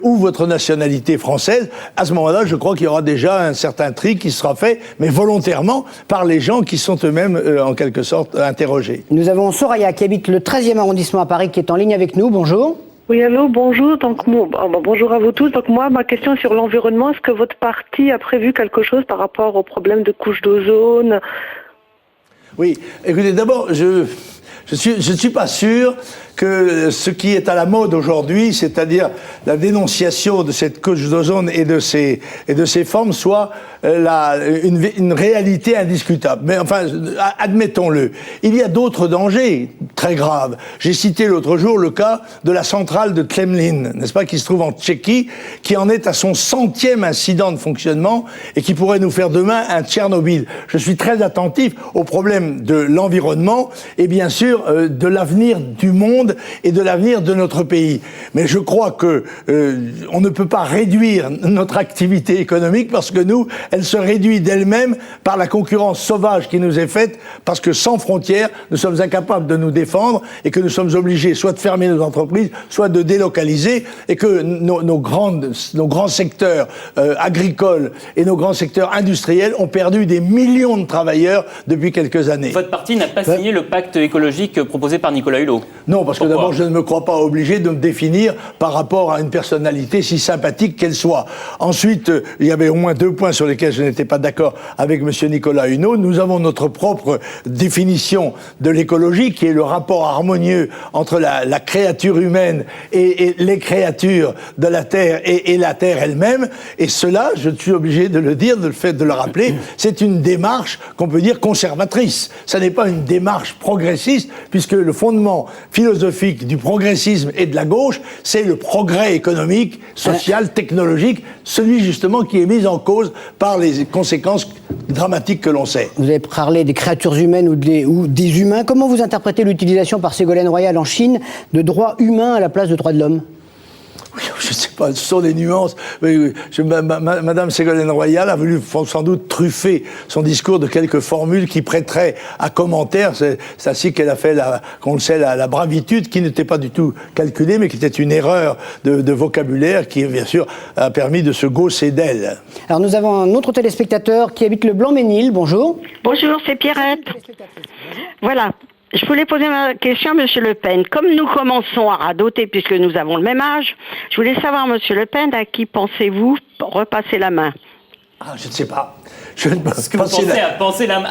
Speaker 2: ou votre nationalité française? À ce moment-là, je crois qu'il y aura déjà un certain tri qui sera fait, mais volontairement, par les gens qui sont eux-mêmes, en quelque sorte, interrogés.
Speaker 1: Nous avons Soraya, qui habite le 13e arrondissement à Paris, qui est en ligne avec nous. Bonjour.
Speaker 6: Oui, allô, bonjour. Donc, bonjour à vous tous. Donc, moi, ma question est sur l'environnement. Est-ce que votre parti a prévu quelque chose par rapport au problème de couche d'ozone?
Speaker 2: Oui, écoutez, d'abord, je ne suis pas sûr que ce qui est à la mode aujourd'hui, c'est-à-dire la dénonciation de cette couche d'ozone et de ses formes, soit une réalité indiscutable. Mais enfin, admettons-le. Il y a d'autres dangers très graves. J'ai cité l'autre jour le cas de la centrale de Kremlin, n'est-ce pas, qui se trouve en Tchéquie, qui en est à son 100e incident de fonctionnement et qui pourrait nous faire demain un Tchernobyl. Je suis très attentif au problème de l'environnement et bien sûr de l'avenir du monde et de l'avenir de notre pays. Mais je crois que on ne peut pas réduire notre activité économique parce que nous, elle se réduit d'elle-même par la concurrence sauvage qui nous est faite, parce que sans frontières, nous sommes incapables de nous défendre et que nous sommes obligés soit de fermer nos entreprises, soit de délocaliser, et que nos grands secteurs agricoles et nos grands secteurs industriels ont perdu des millions de travailleurs depuis quelques années.
Speaker 3: Votre parti n'a pas signé le pacte écologique proposé par Nicolas Hulot.
Speaker 2: Non, parce que d'abord, je ne me crois pas obligé de me définir par rapport à une personnalité si sympathique qu'elle soit. Ensuite, il y avait au moins 2 points sur lesquels je n'étais pas d'accord avec M. Nicolas Hulot. Nous avons notre propre définition de l'écologie, qui est le rapport harmonieux entre la créature humaine et les créatures de la Terre et la Terre elle-même. Et cela, je suis obligé de le dire, de le rappeler, c'est une démarche qu'on peut dire conservatrice. Ça n'est pas une démarche progressiste, puisque le fondement philosophique du progressisme et de la gauche, c'est le progrès économique, social, technologique, celui justement qui est mis en cause par les conséquences dramatiques que l'on sait.
Speaker 1: Vous avez parlé des créatures humaines ou des humains. Comment vous interprétez l'utilisation par Ségolène Royal en Chine de droits humains à la place de droits de l'homme ?
Speaker 2: Je ne sais pas, ce sont des nuances. Madame Ségolène Royal a voulu sans doute truffer son discours de quelques formules qui prêteraient à commentaire. C'est ainsi qu'elle a fait, qu'on le sait, la bravitude, qui n'était pas du tout calculée, mais qui était une erreur de vocabulaire qui, bien sûr, a permis de se gausser d'elle.
Speaker 1: Alors nous avons un autre téléspectateur qui habite le Blanc-Ménil. Bonjour.
Speaker 7: Bonjour, c'est Pierrette. Voilà. Je voulais poser ma question à M. Le Pen. Comme nous commençons à radoter, puisque nous avons le même âge, je voulais savoir, M. Le Pen, à qui pensez-vous repasser la main ?
Speaker 2: Ah, je ne sais pas.
Speaker 3: Est-ce que vous pensez à passer la main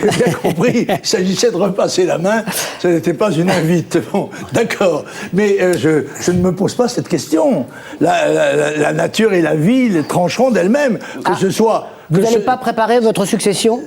Speaker 2: J'ai bien compris. Il s'agissait de repasser la main. Ce n'était pas une invite. Bon, d'accord. Mais je ne me pose pas cette question. La nature et la vie les trancheront d'elles-mêmes. Que ce soit...
Speaker 1: Vous n'allez pas préparer votre succession ?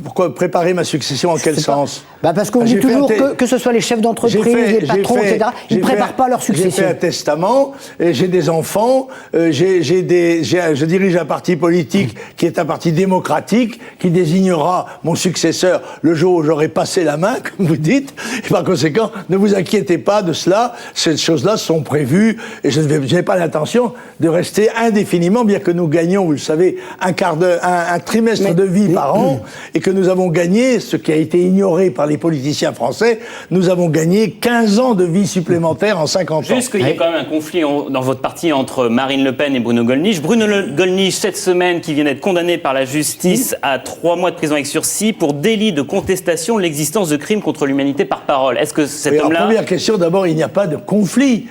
Speaker 2: Pourquoi préparer ma succession, en quel sens ?
Speaker 1: Parce qu'on dit toujours que ce soit les chefs d'entreprise, les patrons, etc., ils ne préparent pas leur succession.
Speaker 2: J'ai fait un testament, j'ai des enfants, je dirige un parti politique qui est un parti démocratique, qui désignera mon successeur le jour où j'aurai passé la main, comme vous dites. Et par conséquent, ne vous inquiétez pas de cela. Ces choses-là sont prévues et je n'ai pas l'intention de rester indéfiniment, bien que nous gagnions, vous le savez, un trimestre de vie par an, et que nous avons gagné, ce qui a été ignoré par les politiciens français, nous avons gagné 15 ans de vie supplémentaire en 50 ans.
Speaker 3: Juste qu'il y a quand même un conflit dans votre parti entre Marine Le Pen et Bruno Gollnisch. Bruno Gollnisch, cette semaine, qui vient d'être condamné par la justice à 3 mois de prison avec sursis pour délit de contestation de l'existence de crimes contre l'humanité par parole. Est-ce que cet homme-là...
Speaker 2: Première question, d'abord, il n'y a pas de conflit.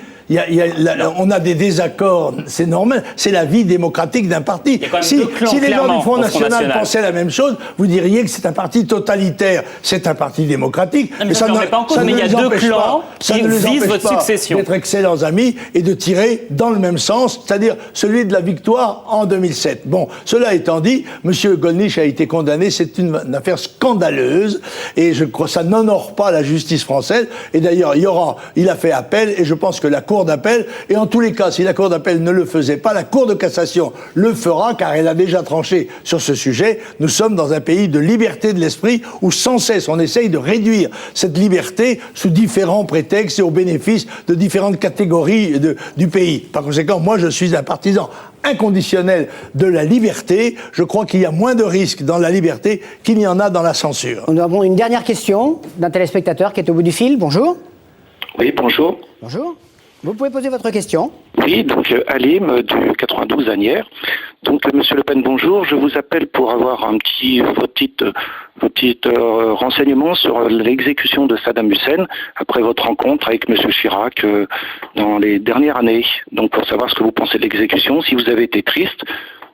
Speaker 2: On a des désaccords, c'est normal, c'est la vie démocratique d'un parti. Si les gens du Front National pensaient la même chose, vous diriez que c'est un parti totalitaire. C'est un parti démocratique.
Speaker 3: Mais ça ne remet pas en cause, mais il y a 2 clans qui visent votre succession.
Speaker 2: D'être excellents amis et de tirer dans le même sens, c'est-à-dire celui de la victoire en 2007. Bon, cela étant dit, M. Gollnisch a été condamné, c'est une affaire scandaleuse, et je crois que ça n'honore pas la justice française. Et d'ailleurs, il a fait appel, et je pense que la Cour d'appel, et en tous les cas, si la Cour d'appel ne le faisait pas, la Cour de cassation le fera, car elle a déjà tranché sur ce sujet. Nous sommes dans un pays de liberté de l'esprit, où sans cesse on essaye de réduire cette liberté sous différents prétextes et au bénéfice de différentes catégories du pays. Par conséquent, moi je suis un partisan inconditionnel de la liberté. Je crois qu'il y a moins de risques dans la liberté qu'il y en a dans la censure.
Speaker 1: Nous avons une dernière question d'un téléspectateur qui est au bout du fil. Bonjour.
Speaker 8: Oui, bonjour.
Speaker 1: Bonjour. Vous pouvez poser votre question.
Speaker 8: Oui, donc Alim du 92 Asnières. Donc Monsieur Le Pen, bonjour. Je vous appelle pour avoir vos petites renseignements sur l'exécution de Saddam Hussein après votre rencontre avec Monsieur Chirac dans les dernières années. Donc pour savoir ce que vous pensez de l'exécution, si vous avez été triste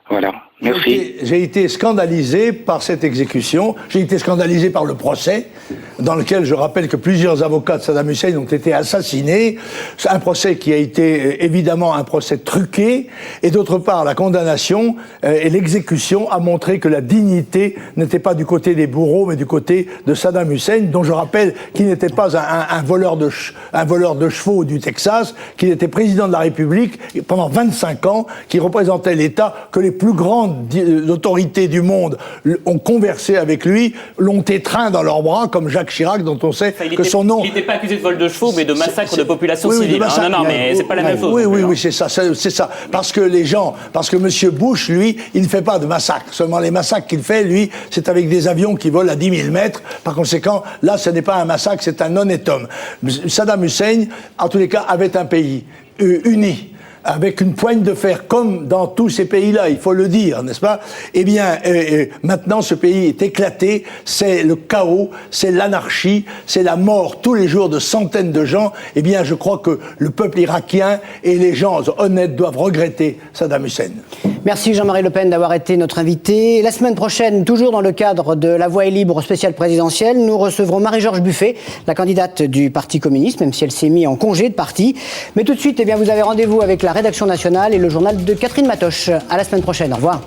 Speaker 8: Voilà, merci.
Speaker 2: J'ai été scandalisé par cette exécution, j'ai été scandalisé par le procès, dans lequel je rappelle que plusieurs avocats de Saddam Hussein ont été assassinés, un procès qui a été évidemment un procès truqué, et d'autre part la condamnation et l'exécution a montré que la dignité n'était pas du côté des bourreaux, mais du côté de Saddam Hussein, dont je rappelle qu'il n'était pas un voleur de chevaux du Texas, qu'il était président de la République pendant 25 ans, qui représentait l'État, que les plus grandes autorités du monde ont conversé avec lui, l'ont étreint dans leurs bras, comme Jacques Chirac, dont on sait que son nom...
Speaker 3: Il n'était pas accusé de vol de chevaux, mais de massacre de population civile.
Speaker 2: Massacre,
Speaker 3: non, mais c'est pas la même chose.
Speaker 2: Oui, c'est ça. Parce que M. Bush, lui, il ne fait pas de massacre. Seulement les massacres qu'il fait, lui, c'est avec des avions qui volent à 10 000 mètres. Par conséquent, là, ce n'est pas un massacre, c'est un honnête homme. Saddam Hussein, en tous les cas, avait un pays uni, avec une poigne de fer, comme dans tous ces pays-là, il faut le dire, n'est-ce pas? Eh bien, maintenant, ce pays est éclaté, c'est le chaos, c'est l'anarchie, c'est la mort tous les jours de centaines de gens. Eh bien, je crois que le peuple irakien et les gens honnêtes doivent regretter Saddam Hussein.
Speaker 1: Merci Jean-Marie Le Pen d'avoir été notre invité. La semaine prochaine, toujours dans le cadre de La Voix est libre spéciale présidentielle, nous recevrons Marie-Georges Buffet, la candidate du Parti communiste, même si elle s'est mise en congé de parti. Mais tout de suite, eh bien, vous avez rendez-vous avec la rédaction nationale et le journal de Catherine Matoche. À la semaine prochaine. Au revoir.